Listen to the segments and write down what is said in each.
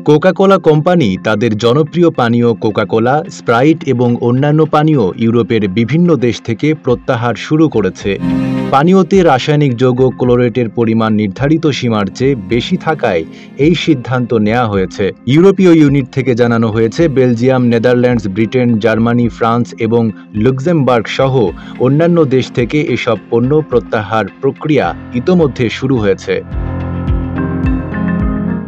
Coca-Cola company তাদের জনপ্রিয় পানীয় কোকা-কোলা, স্প্রাইট এবং অন্যান্য পানীয় ইউরোপের বিভিন্ন দেশ থেকে প্রত্যাহার শুরু করেছে। পানীয়তে রাসায়নিক যৌগ ক্লোরেটের পরিমাণ নির্ধারিত সীমার চেয়ে বেশি থাকায় এই সিদ্ধান্ত নেওয়া হয়েছে। ইউরোপীয় ইউনিট থেকে জানানো হয়েছে, Belgium, Netherlands, Britain, Germany, France এবং লুক্সেমবার্গ সহ অন্যান্য দেশ থেকে এসব পণ্য প্রত্যাহার প্রক্রিয়া ইতোমধ্যে শুরু হয়েছে।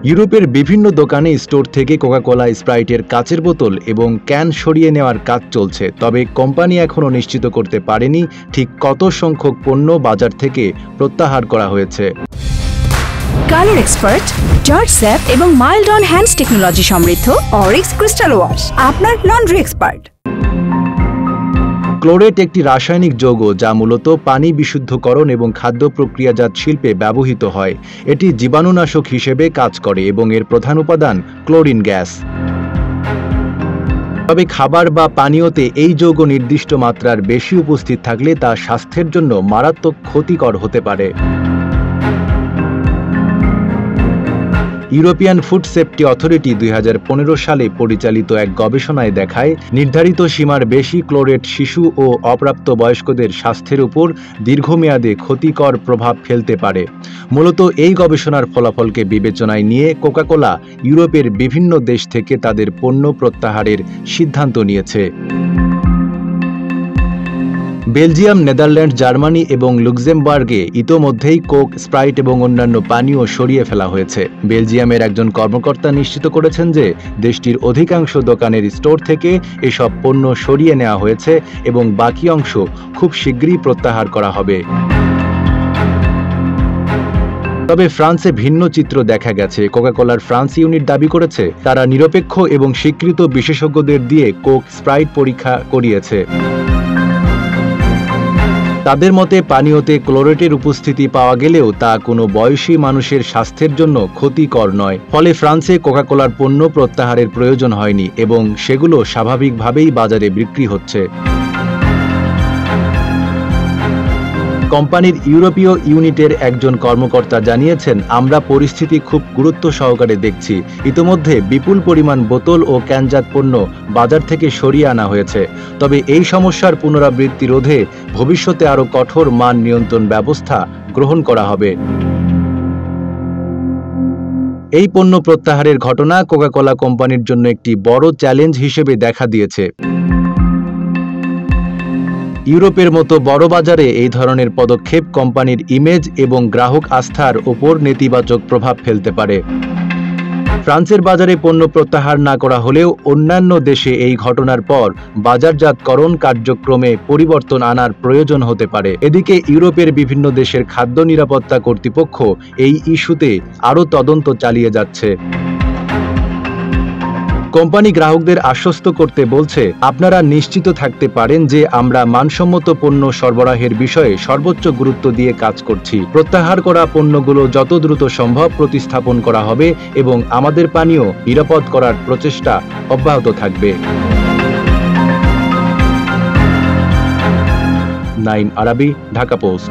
ইউরোপের বিভিন্ন দোকানে স্টোর থেকে কোকা-কোলা, স্প্রাইটের কাচের বোতল এবং ক্যান সরিয়ে নেওয়ার কাজ চলছে, তবে কোম্পানি এখনও নিশ্চিত করতে পারেনি ঠিক কত সংখ্যক পণ্য বাজার থেকে প্রত্যাহার করা হয়েছে। কালার এক্সপার্ট, জর্জ স্যাপ এবং মাইল্ড অন হ্যান্ডস টেকনোলজি সমৃদ্ধ অরিক্স ক্রিস্টাল ওয়াশ আপনার লন্ড্রি এক্সপার্ট। ক্লোরেট একটি রাসায়নিক যৌগ যা মূলত পানি বিশুদ্ধকরণ এবং খাদ্য প্রক্রিয়াজাত শিল্পে ব্যবহৃত হয়। এটি জীবাণুনাশক হিসেবে কাজ করে এবং এর প্রধান উপাদান ক্লোরিন গ্যাস। তবে খাবার বা পানীয়তে এই যৌগ নির্দিষ্ট মাত্রার বেশি উপস্থিত থাকলে তা স্বাস্থ্যের জন্য মারাত্মক ক্ষতিকর হতে পারে। ইউরোপিয়ান ফুড সেফটি অথরিটি 2015 সালে পরিচালিত এক গবেষণায় দেখায়, নির্ধারিত সীমার বেশি ক্লোরেট শিশু ও অপ্রাপ্তবয়স্কদের স্বাস্থ্যের উপর দীর্ঘমেয়াদে ক্ষতিকর প্রভাব ফেলতে পারে। মূলত এই গবেষণার ফলাফলকে বিবেচনায় নিয়ে কোকা-কোলা ইউরোপের বিভিন্ন দেশ থেকে তাদের পণ্য প্রত্যাহারের সিদ্ধান্ত নিয়েছে। বেলজিয়াম, নেদারল্যান্ড, জার্মানি এবং লুক্সেমবার্গে ইতোমধ্যেই কোক, স্প্রাইট এবং অন্যান্য পানীয় সরিয়ে ফেলা হয়েছে। বেলজিয়ামের একজন কর্মকর্তা নিশ্চিত করেছেন যে দেশটির অধিকাংশ দোকানের স্টোর থেকে এসব পণ্য সরিয়ে নেওয়া হয়েছে এবং বাকি অংশ খুব শীঘ্রই প্রত্যাহার করা হবে। তবে ফ্রান্সে ভিন্ন চিত্র দেখা গেছে। কোকা-কোলার ফ্রান্স ইউনিট দাবি করেছে, তারা নিরপেক্ষ এবং স্বীকৃত বিশেষজ্ঞদের দিয়ে কোক, স্প্রাইট পরীক্ষা করিয়েছে। তাদের মতে পানীয়তে ক্লোরেটের উপস্থিতি পাওয়া গেলেও তা কোনো বয়সী মানুষের স্বাস্থ্যের জন্য ক্ষতিকর নয়। ফলে ফ্রান্সে কোকা-কোলার পণ্য প্রত্যাহারের প্রয়োজন হয়নি এবং সেগুলো স্বাভাবিকভাবেই বাজারে বিক্রি হচ্ছে। কোম্পানির ইউরোপীয় ইউনিটের একজন কর্মকর্তা জানিয়েছেন, আমরা পরিস্থিতি খুব গুরুত্ব সহকারে দেখছি। ইতোমধ্যে বিপুল পরিমাণ বোতল ও ক্যানজাত পণ্য বাজার থেকে সরিয়ে আনা হয়েছে। তবে এই সমস্যার পুনরাবৃত্তি রোধে ভবিষ্যতে আরও কঠোর মান নিয়ন্ত্রণ ব্যবস্থা গ্রহণ করা হবে। এই পণ্য প্রত্যাহারের ঘটনা কোকা-কোলা কোম্পানির জন্য একটি বড় চ্যালেঞ্জ হিসেবে দেখা দিয়েছে। ইউরোপের মতো বড় বাজারে এই ধরনের পদক্ষেপ কোম্পানির ইমেজ এবং গ্রাহক আস্থার উপর নেতিবাচক প্রভাব ফেলতে পারে। ফ্রান্সের বাজারে পণ্য প্রত্যাহার না করা হলেও অন্যান্য দেশে এই ঘটনার পর বাজারজাতকরণ কার্যক্রমে পরিবর্তন আনার প্রয়োজন হতে পারে। এদিকে ইউরোপের বিভিন্ন দেশের খাদ্য নিরাপত্তা কর্তৃপক্ষ এই ইস্যুতে আরও তদন্ত চালিয়ে যাচ্ছে। কোম্পানি গ্রাহকদের আশ্বস্ত করতে বলছে, আপনারা নিশ্চিত থাকতে পারেন যে আমরা মানসম্মত পণ্য সরবরাহের বিষয়ে সর্বোচ্চ গুরুত্ব দিয়ে কাজ করছি। প্রত্যাহার করা পণ্যগুলো যত দ্রুত সম্ভব প্রতিস্থাপন করা হবে এবং আমাদের পানীয় নিরাপদ করার প্রচেষ্টা অব্যাহত থাকবে। 9 আরবি, ঢাকা পোস্ট।